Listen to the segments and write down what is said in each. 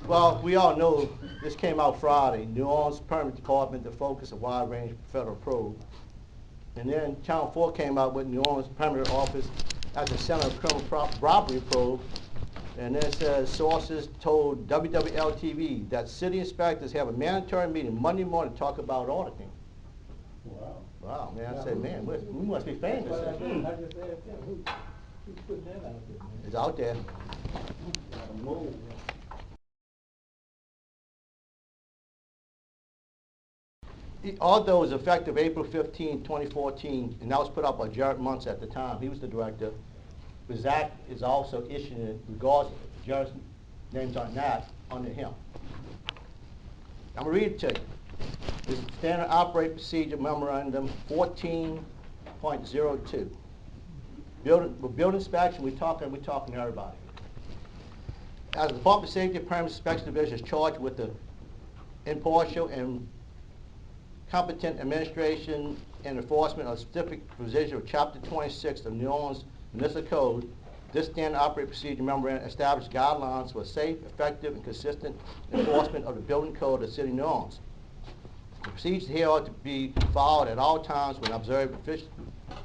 Well, we all know this came out Friday. New Orleans Permit Department to focus a wide range of federal probe. And then Channel 4 came out with New Orleans Permit Office at the center of criminal robbery probe. And then it says sources told WWL-TV that city inspectors have a mandatory meeting Monday morning to talk about auditing. Wow. Wow, man, I said, man, we must be famous. I just asked him, who's putting that out there, man? It's out there. Although it was effective April 15, 2014, and that was put out by Jared Muntz at the time. He was the director. But Zach is also issuing it, regardless of Jared's name's on that, under him. I'm going to read it to you. This is Standard Operating Procedure Memorandum 14.02. Building inspection, we're talking to everybody. As the Department of Safety and Permanent Inspection Division is charged with the impartial and competent administration and enforcement of specific provision of Chapter 26 of New Orleans Municipal Code, this standard operating procedure memorandum establishes guidelines for safe, effective, and consistent enforcement of the building code of the City of New Orleans. The procedures here are to be followed at all times when observed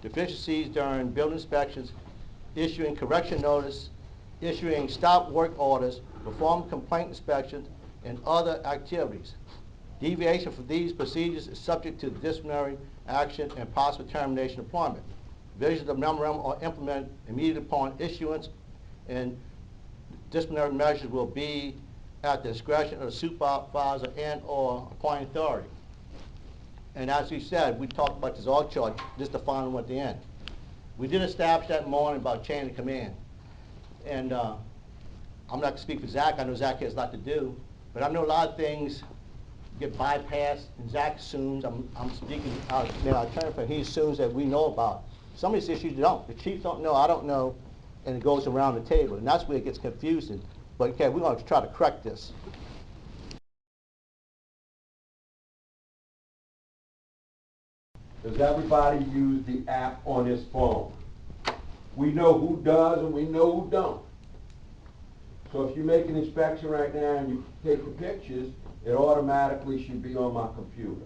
deficiencies during building inspections, issuing correction notice, issuing stop work orders, performing complaint inspections, and other activities. Deviation from these procedures is subject to disciplinary action and possible termination of employment. Provisions of the memorandum are implemented immediately upon issuance, and disciplinary measures will be at the discretion of the supervisor and/or appointing authority. And as we said, we talked about this all chart, just the final one at the end. We did establish that morning about chain of command. And I'm not going to speak for Zach. I know Zach has a lot to do, but I know a lot of things get bypassed, and Zach assumes, I'm speaking out of turn for him, he assumes that we know about. Some of these issues don't. The chiefs don't know, I don't know, and it goes around the table, and that's where it gets confusing. But okay, we're going to try to correct this. Does everybody use the app on his phone? We know who does and we know who don't. So if you make an inspection right now and you take the pictures, it automatically should be on my computer.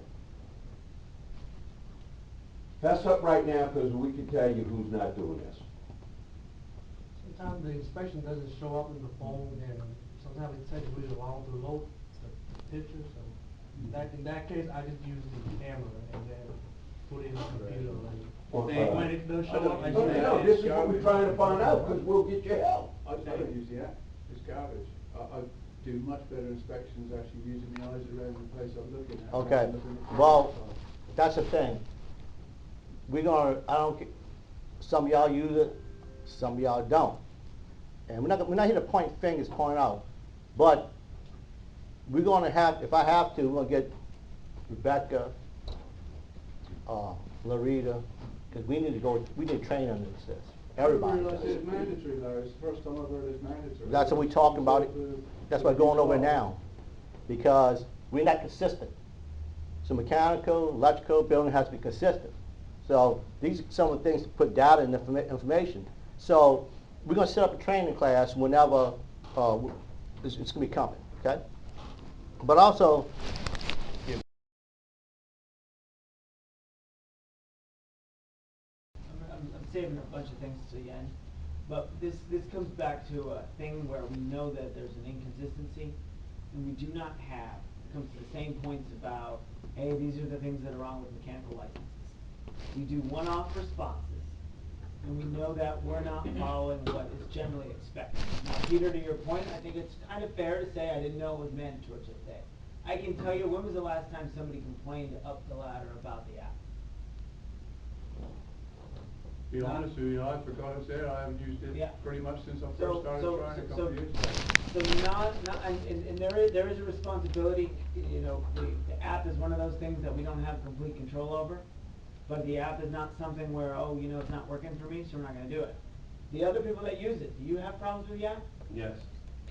Fess up right now, because we can tell you who's not doing this. Sometimes the inspection doesn't show up in the phone, and sometimes it takes really long to load the picture. So in that case, I just use the camera and then put it in the computer. When it does show up, I No, this is what we're trying to find out, because we'll get your help. I don't use the app. It's garbage. I do much better inspections actually using my eyes around the place I'm looking at. Okay. Well, that's the thing. Some of y'all use it, some of y'all don't. And we're not here to point fingers, point out. But we're going to have, if I have to, we're going to get Rebecca, Larita, because we need to train on this. Everybody does. It's mandatory, Larry. It's the first time I've heard it's mandatory. That's what we talk about it. That's what we're going over now. Because we're not consistent. So mechanical, electrical, building has to be consistent. So these are some of the things to put data and information. So we're going to set up a training class whenever it's going to be coming, okay? But also, I'm saving a bunch of things to the end, but this comes back to a thing where we know that there's an inconsistency, and we do not have. It comes to the same points about, hey, these are the things that are wrong with mechanical licenses. We do one-off responses, and we know that we're not following what is generally expected. Now, Peter, to your point, I think it's kind of fair to say I didn't know it was mandatory today. I can tell you, when was the last time somebody complained up the ladder about the app? To be honest with you, I forgot it's there. I haven't used it pretty much since I first started trying a couple of years ago. So and there is a responsibility. You know, the app is one of those things that we don't have complete control over. But the app is not something where, oh, you know, it's not working for me, so we're not going to do it. The other people that use it, do you have problems with the app? Yes.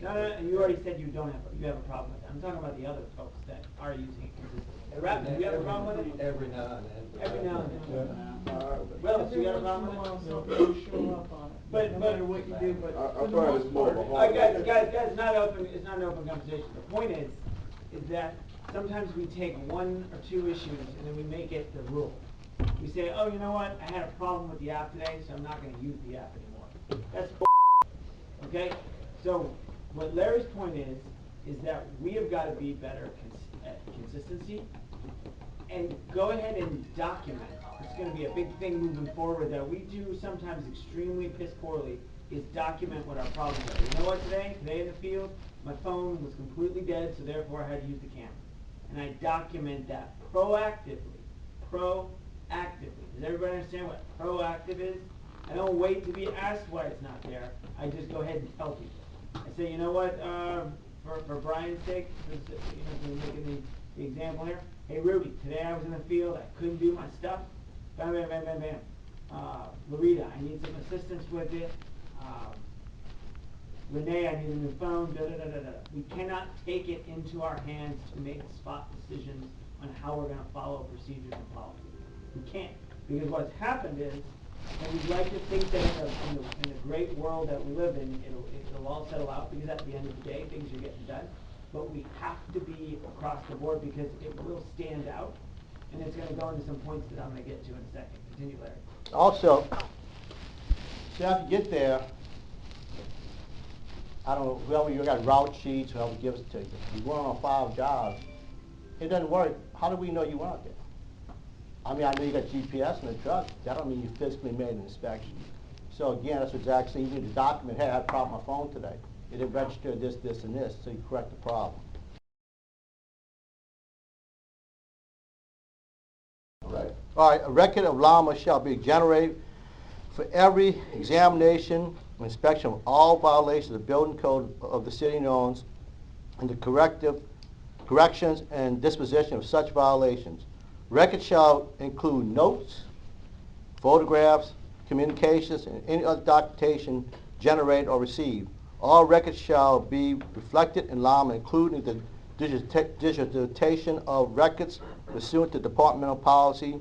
No, you already said you have a problem with it. I'm talking about the other folks that are using it consistently. Rapid, do you have a problem with it? Every now and then. Every now and then. Yeah. Willis, you got a problem with it? Show up on it. But what you do, but. I find it's more of a hard. Guys, it's not an open conversation. The point is that sometimes we take one or two issues and then we make it the rule. We say, oh, you know what, I had a problem with the app today, so I'm not gonna use the app anymore. That's okay? So, what Larry's point is that we have gotta be better at consistency, and go ahead and document. It's gonna be a big thing moving forward that we do sometimes extremely piss poorly, is document what our problems are. You know what, today in the field, my phone was completely dead, so therefore I had to use the camera. And I document that proactively. Does everybody understand what proactive is? I don't wait to be asked why it's not there. I just go ahead and tell people. I say, you know what, for Brian's sake, making the example here. Hey Rudy, today I was in the field, I couldn't do my stuff. Bam, bam, bam, bam, bam. Loretta, I need some assistance with it. Renee, I need a new phone, da da da da da. We cannot take it into our hands to make spot decisions on how we're going to follow procedures and policies. We can't, because what's happened is, and we'd like to think that in the great world that we live in, it'll all settle out, because at the end of the day, things are getting done. But we have to be across the board, because it will stand out, and it's going to go into some points that I'm going to get to in a second. Continue, Larry. Also, see, after you get there, I don't know, whoever you got route sheets, whoever gives it to you. You went on 5 jobs. It doesn't work. How do we know you went out there? I mean, I know you got GPS in the truck. That don't mean you physically made an inspection. So again, that's what Zach said. You need to document, hey, I had a problem with my phone today. It didn't register this, this, and this, so you correct the problem. All right, a record of llama shall be generated for every examination and inspection of all violations of the building code of the city owns and the corrections and disposition of such violations. Records shall include notes, photographs, communications, and any other documentation generated or received. All records shall be reflected in llama, including the digitization of records pursuant to departmental policy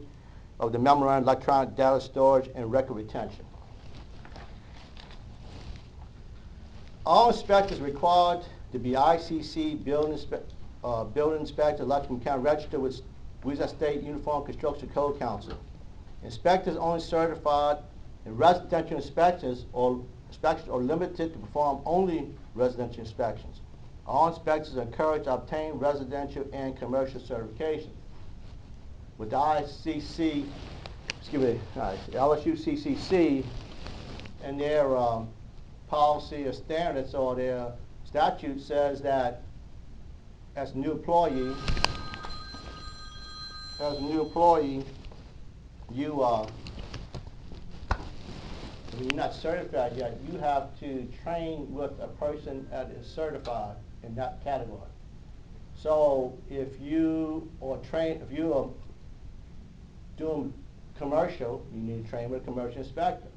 of the memorandum of electronic data storage and record retention. All inspectors required to be ICC building inspector, electrical mechanical registered with Louisiana State Uniform Construction Code Council. Inspectors only certified in residential inspections or limited to perform only residential inspections. All inspectors are encouraged to obtain residential and commercial certifications. With the LSU CCC and their policy or standards or their statute says that as a new employee, you're not certified yet, you have to train with a person that is certified in that category. So if you are doing commercial, you need to train with a commercial inspector.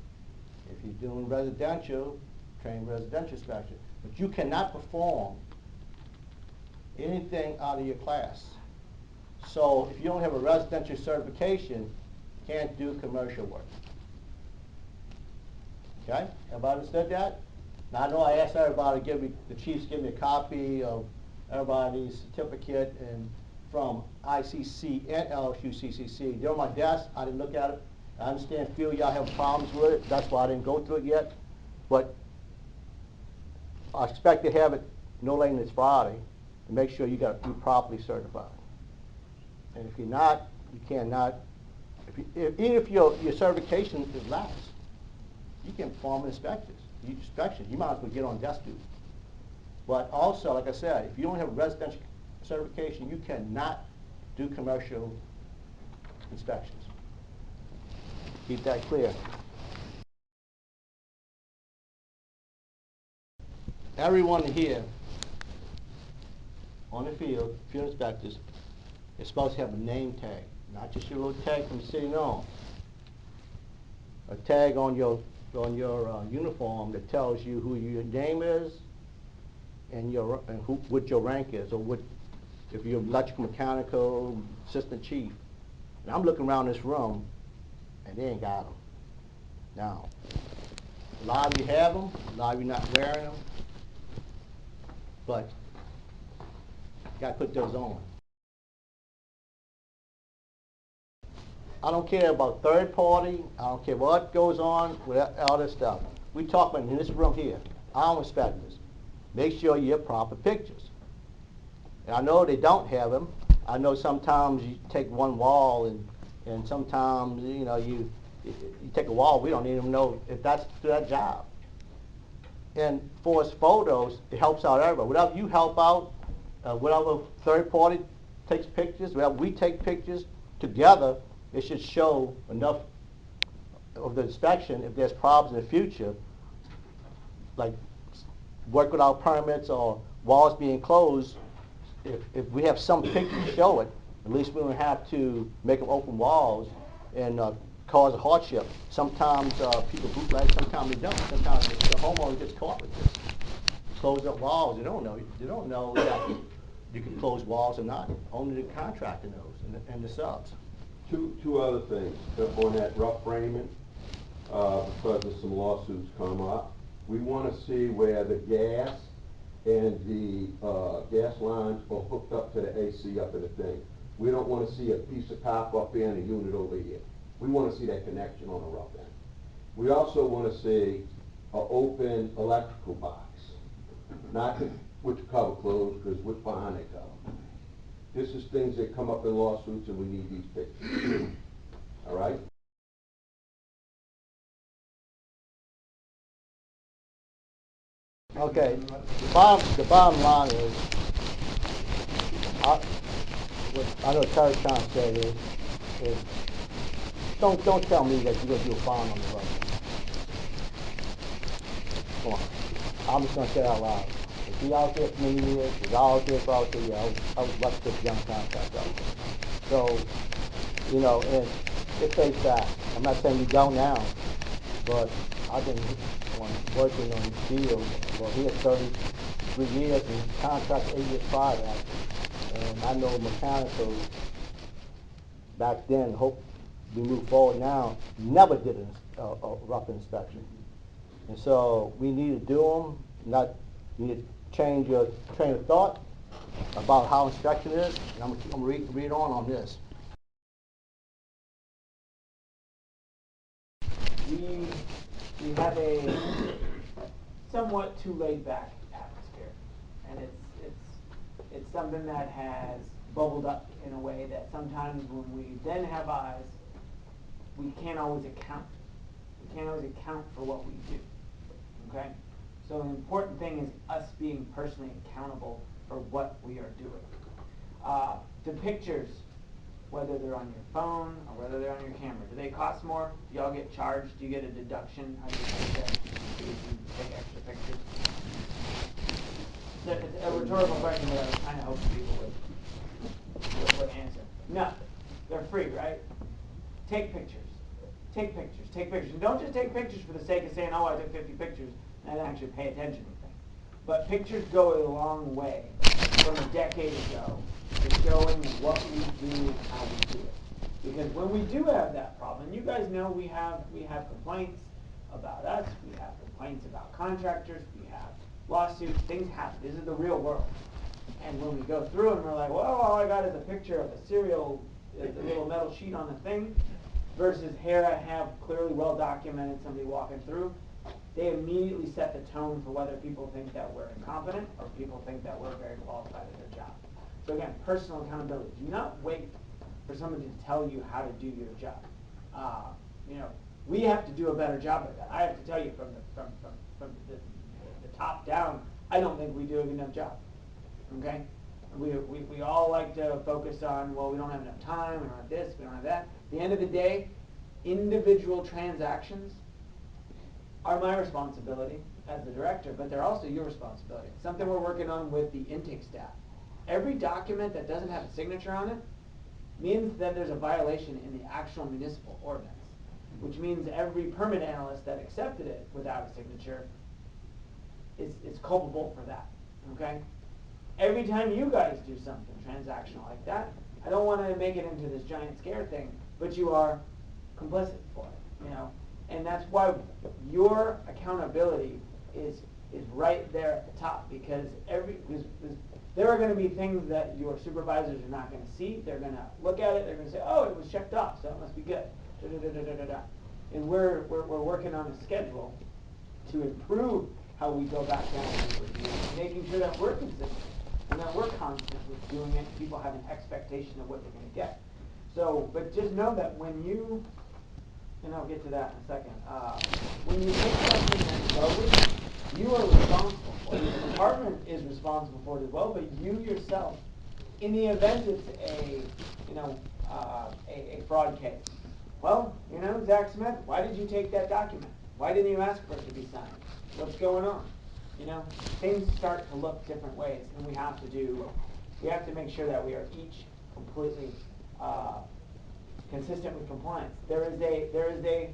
If you're doing residential, train residential inspector. But you cannot perform anything out of your class. So if you don't have a residential certification, you can't do commercial work. Okay? Everybody understood that? Now I know I asked everybody to the chiefs give me a copy of everybody's certificate and from ICC and LSU CCC. They're on my desk. I didn't look at it. I understand a few of y'all have problems with it. That's why I didn't go through it yet. But I expect to have it no later than this Friday to make sure you're properly certified. And if you're not, you cannot. Even if your certification is lapsed, you can perform inspections. You might as well get on desk duty. But also, like I said, if you don't have a residential certification, you cannot do commercial inspections. Keep that clear. Everyone here on the field inspectors, is supposed to have a name tag, not just your little tag from the city on. A tag on your uniform that tells you who your name is, and what your rank is, or if you're electrical, mechanical, assistant chief. And I'm looking around this room, and they ain't got them. Now, a lot of you have them, a lot of you not wearing them, but you got to put those on. I don't care about third party. I don't care what goes on with all this stuff. We talk about in this room here, our inspectors. Make sure you have proper pictures. And I know they don't have them. I know sometimes you take one wall and sometimes, you know, you take a wall, we don't even know if that's that job. And for us photos, it helps out everybody. Whatever you help out, whatever third party takes pictures, whatever we take pictures together, it should show enough of the inspection if there's problems in the future, like work without permits or walls being closed. If we have some pictures to show it, at least we don't have to make them open walls and cause a hardship. Sometimes people bootleg, sometimes they don't. Sometimes the homeowner gets caught with this. Close up walls, they don't know. They don't know that you can close walls or not. Only the contractor knows and the subs. Two other things on that rough framing, because of some lawsuits come up. We want to see where the gas and the gas lines are hooked up to the AC up in the thing. We don't want to see a piece of copper up here and a unit over here. We want to see that connection on the rough end. We also want to see an open electrical box, not with the cover closed, because what's behind the cover. This is things that come up in lawsuits, and we need these pictures. All right? Okay, the bottom line is, what I know Terry's trying to say is don't tell me that you're going to do a bond on the road. Come on. I'm just going to say it out loud. If he out there for many years, he's out there for out there, yeah, I was lucky to young contractor out there. So, you know, and it takes that. I'm not saying you don't now, but I've been working on the field. Well, he has 33 years and contract 8 years prior to that. And I know mechanical back then, hope we move forward now, never did a rough inspection. And so we need to do them, you need to change your train of thought about how inspection is, and I'm going to read on this. We have a somewhat too laid back atmosphere, and it's something that has bubbled up in a way that sometimes when we then have eyes, we can't always account. We can't always account for what we do. Okay? So the important thing is us being personally accountable for what we are doing. The pictures, whether they're on your phone or whether they're on your camera, do they cost more? Do y'all get charged? Do you get a deduction? How do you get take extra pictures? It's a rhetorical question that I was kind of hoping people would answer. No, they're free, right? Take pictures. Take pictures. Take pictures. And don't just take pictures for the sake of saying, oh, I took 50 pictures, and actually pay attention to anything. But pictures go a long way from a decade ago to showing what we do and how we do it. Because when we do have that problem, and you guys know we have complaints about us, we have complaints about contractors, we have lawsuits, things happen. This is the real world. And when we go through and we're like, well, all I got is a picture of a serial, the little metal sheet on the thing, versus here I have clearly well documented somebody walking through, they immediately set the tone for whether people think that we're incompetent or people think that we're very qualified at their job. So again, personal accountability. Do not wait for somebody to tell you how to do your job. We have to do a better job at that. I have to tell you from the top down, I don't think we do a good enough job. Okay? We all like to focus on, well, we don't have enough time, we don't have this, we don't have that. At the end of the day, individual transactions are my responsibility as the director, but they're also your responsibility. Something we're working on with the intake staff. Every document that doesn't have a signature on it means that there's a violation in the actual municipal ordinance, which means every permit analyst that accepted it without a signature is culpable for that. okay? Every time you guys do something transactional like that, I don't want to make it into this giant scare thing, but you are complicit for it, you know? And that's why your accountability is right there at the top, because there are going to be things that your supervisors are not going to see. They're going to look at it, they're going to say, oh, it was checked off, so it must be good. Da, da, da, da, da, da. And we're working on a schedule to improve how we go back down and review, making sure that we're consistent and that we're constant with doing it. People have an expectation of what they're going to get. So, but just know that when you, and I'll get to that in a second, when you take something and go with it, you are responsible for it. The department is responsible for it as well, but you yourself, in the event it's a fraud case. Well, Zach Smith, why did you take that document? Why didn't you ask for it to be signed? What's going on? Things start to look different ways, and we have to make sure that we are each completely consistent with compliance. There is a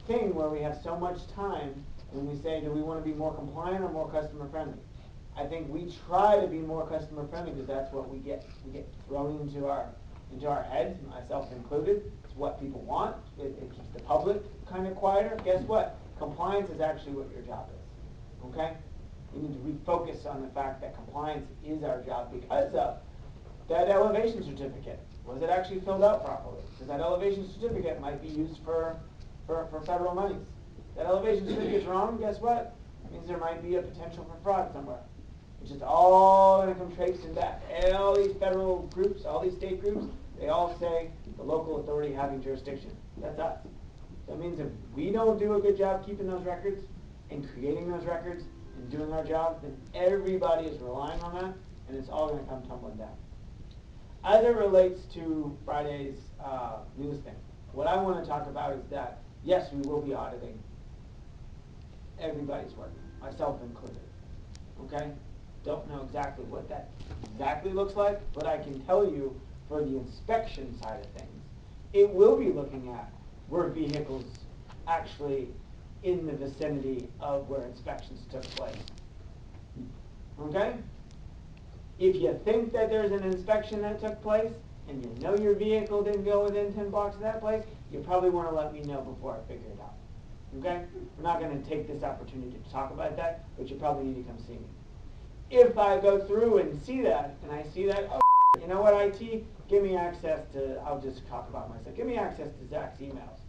thing where we have so much time when we say, do we want to be more compliant or more customer friendly? I think we try to be more customer friendly because that's what we get thrown into our heads, myself included. It's what people want. It keeps the public kind of quieter. Guess what? Compliance is actually what your job is. Okay? You need to refocus on the fact that compliance is our job because of that elevation certificate. Was it actually filled out properly? Because that elevation certificate might be used for federal monies. That elevation certificate's wrong, guess what? It means there might be a potential for fraud somewhere. It's just all going to come traipsing back. All these federal groups, all these state groups, they all say the local authority having jurisdiction. That's us. That means if we don't do a good job keeping those records and creating those records and doing our job, then everybody is relying on that, and it's all going to come tumbling down. As it relates to Friday's news thing, what I want to talk about is that, yes, we will be auditing everybody's work, myself included. Okay? Don't know exactly what that exactly looks like, but I can tell you for the inspection side of things, it will be looking at were vehicles actually in the vicinity of where inspections took place. Okay? If you think that there's an inspection that took place, and you know your vehicle didn't go within 10 blocks of that place, you probably want to let me know before I figure it out. Okay? We're not going to take this opportunity to talk about that, but you probably need to come see me. If I go through and see that, and I see that, oh, you know what, IT? Give me access to, I'll just talk about myself, give me access to Zach's emails.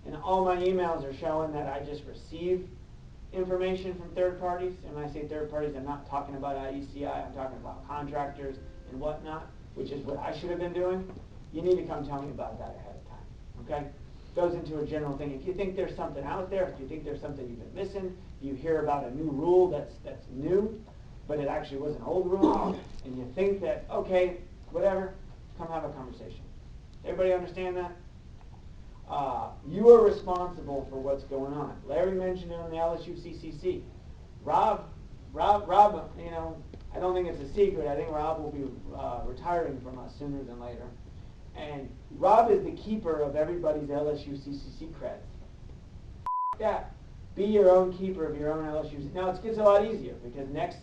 And all my emails are showing that I just receive information from third parties. And when I say third parties, I'm not talking about IECI, I'm talking about contractors and whatnot, which is what I should have been doing. You need to come tell me about that ahead of time, okay? Goes into a general thing. If you think there's something out there, if you think there's something you've been missing, you hear about a new rule that's new, but it actually was an old rule, and you think that, okay, whatever, come have a conversation. Everybody understand that? You are responsible for what's going on. Larry mentioned it on the LSU CCC. Rob, I don't think it's a secret. I think Rob will be retiring from us sooner than later. And Rob is the keeper of everybody's LSU CCC credits. That. Be your own keeper of your own LSU. Now it gets a lot easier because next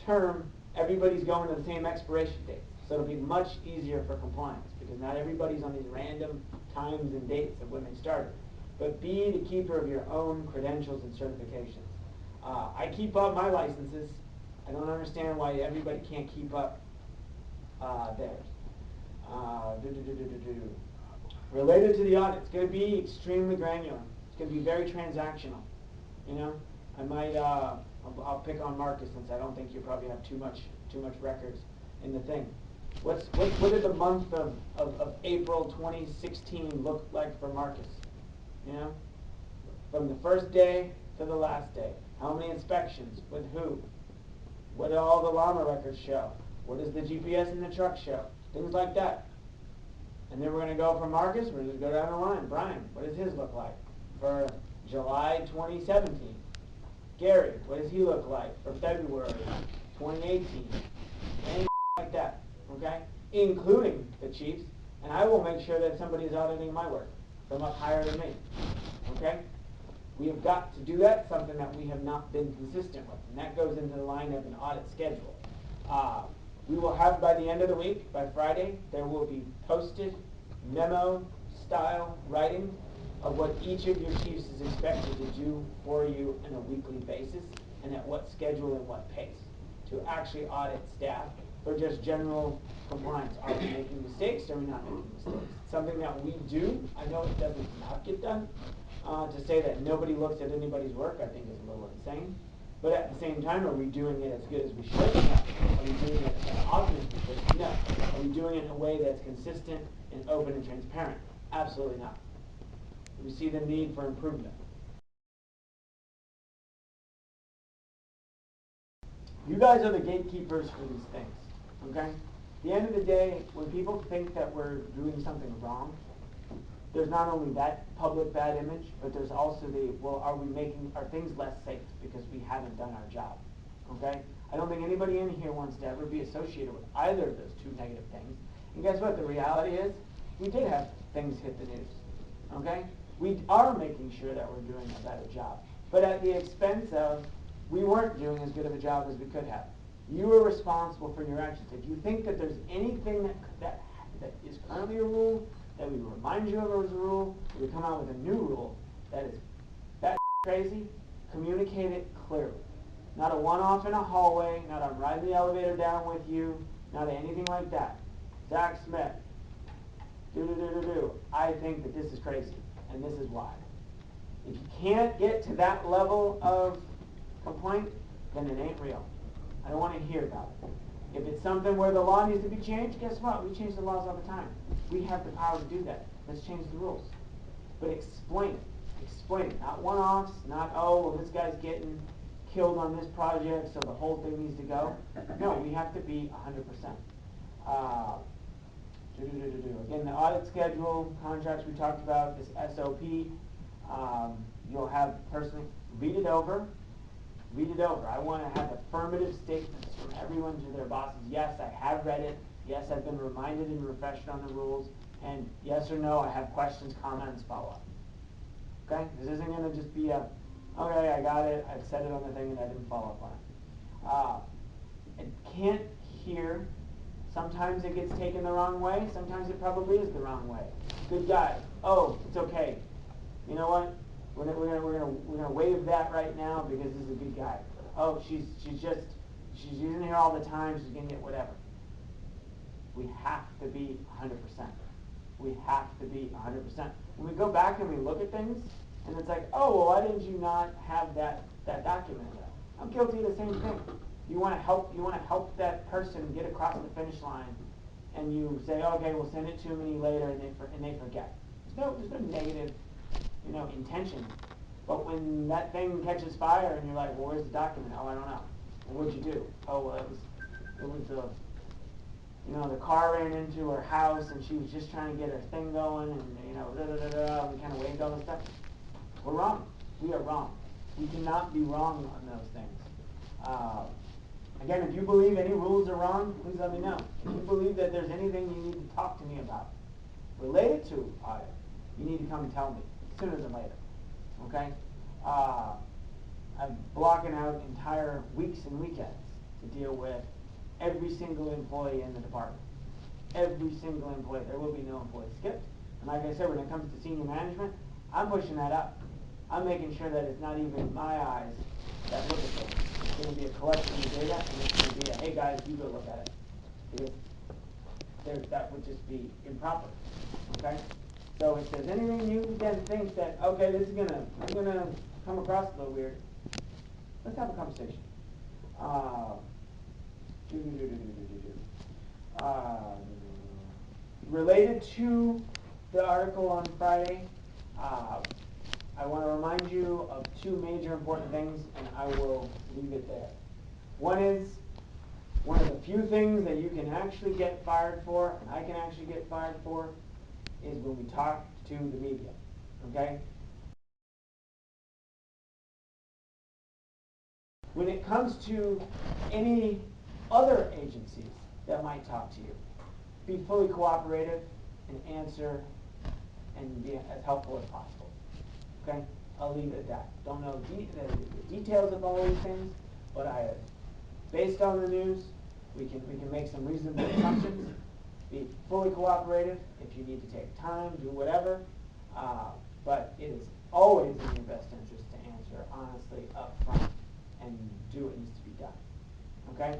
term everybody's going to the same expiration date. So it'll be much easier for compliance because not everybody's on these random times and dates of when they started. But be the keeper of your own credentials and certifications. I keep up my licenses. I don't understand why everybody can't keep up theirs. Related to the audit, it's going to be extremely granular. It's going to be very transactional. I might, I'll pick on Marcus since I don't think you probably have too much records in the thing. What did the month of April 2016 look like for Marcus? From the first day to the last day. How many inspections? With who? What do all the llama records show? What does the GPS in the truck show? Things like that. And then we're going to go from Marcus, we're going to go down the line. Brian, what does his look like for July 2017? Gary, what does he look like for February 2018? Anything like that, okay? Including the chiefs, and I will make sure that somebody's auditing my work from up higher than me, okay? We have got to do that, something that we have not been consistent with, and that goes into the line of an audit schedule. We will have, by the end of the week, by Friday, there will be posted memo-style writing of what each of your chiefs is expected to do for you on a weekly basis, and at what schedule and what pace, to actually audit staff for just general compliance. Are we making mistakes? Are we not making mistakes? It's something that we do. I know it doesn't not get done. To say that nobody looks at anybody's work, I think is a little insane. But at the same time, are we doing it as good as we should? No. Are we doing it as often as we should? No. Are we doing it in a way that's consistent and open and transparent? Absolutely not. We see the need for improvement. You guys are the gatekeepers for these things, okay? At the end of the day, when people think that we're doing something wrong, there's not only that public bad image, but there's also the, well, are things less safe because we haven't done our job, okay? I don't think anybody in here wants to ever be associated with either of those two negative things. And guess what? The reality is, we did have things hit the news, okay? We are making sure that we're doing a better job, but at the expense of, we weren't doing as good of a job as we could have. You are responsible for your actions. If you think that there's anything that is currently a rule, that we remind you of as a rule, we come out with a new rule that is that crazy, communicate it clearly. Not a one-off in a hallway, not I'm riding the elevator down with you, not anything like that. Zach Smith, I think that this is crazy, and this is why. If you can't get to that level of complaint, then it ain't real. I don't want to hear about it. If it's something where the law needs to be changed, guess what? We change the laws all the time. We have the power to do that. Let's change the rules. But explain it. Explain it. Not one-offs, not, oh, well, this guy's getting killed on this project, so the whole thing needs to go. No, we have to be 100%. Again, the audit schedule, contracts we talked about, this SOP, you'll have personally, read it over. Read it over. I want to have affirmative statements from everyone to their bosses. Yes, I have read it. Yes, I've been reminded and refreshed on the rules. And yes or no, I have questions, comments, follow-up. Okay? This isn't going to just be a, okay, I got it, I've said it on the thing and I didn't follow up on it. I can't hear. Sometimes it gets taken the wrong way. Sometimes it probably is the wrong way. Good guy. Oh, it's okay. You know what? We're gonna waive that right now because this is a good guy. Oh, she's using here all the time. She's gonna get whatever. We have to be 100%. We have to be 100%. When we go back and we look at things, and it's like, oh, well, why didn't you not have that document? I'm guilty of the same thing. You want to help that person get across the finish line, and you say, okay, we'll send it to me later, and they forget. There's no negative, intention. But when that thing catches fire and you're like, well, where's the document? Oh, I don't know. Well, what'd you do? Oh, well, it was the car ran into her house and she was just trying to get her thing going and, we kind of waived all this stuff. We're wrong. We are wrong. We cannot be wrong on those things. Again, if you believe any rules are wrong, please let me know. If you believe that there's anything you need to talk to me about related to audit, you need to come and tell me sooner than later. Okay? I'm blocking out entire weeks and weekends to deal with every single employee in the department. Every single employee. There will be no employee skipped. And like I said, when it comes to senior management, I'm pushing that up. I'm making sure that it's not even my eyes that look at this. It's going to be a collection of data, and it's going to be a, hey guys, you go look at it. Because that would just be improper. Okay? So if there's anything you then think that, okay, this is I'm gonna come across a little weird, let's have a conversation. Related to the article on Friday, I want to remind you of two major important things, and I will leave it there. One is, one of the few things that you can actually get fired for, and I can actually get fired for, is when we talk to the media, okay? When it comes to any other agencies that might talk to you, be fully cooperative and answer and be as helpful as possible, okay? I'll leave it at that. Don't know the details of all these things, but based on the news, We can make some reasonable assumptions, be fully cooperative. If you need to take time, do whatever. But it is always in your best interest to answer honestly up front and do what needs to be done. Okay?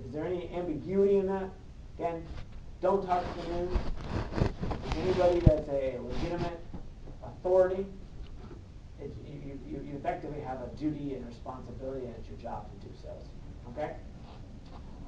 Is there any ambiguity in that? Again, don't talk to the news. Anybody that's a legitimate authority, you effectively have a duty and responsibility, and it's your job to do so. Okay?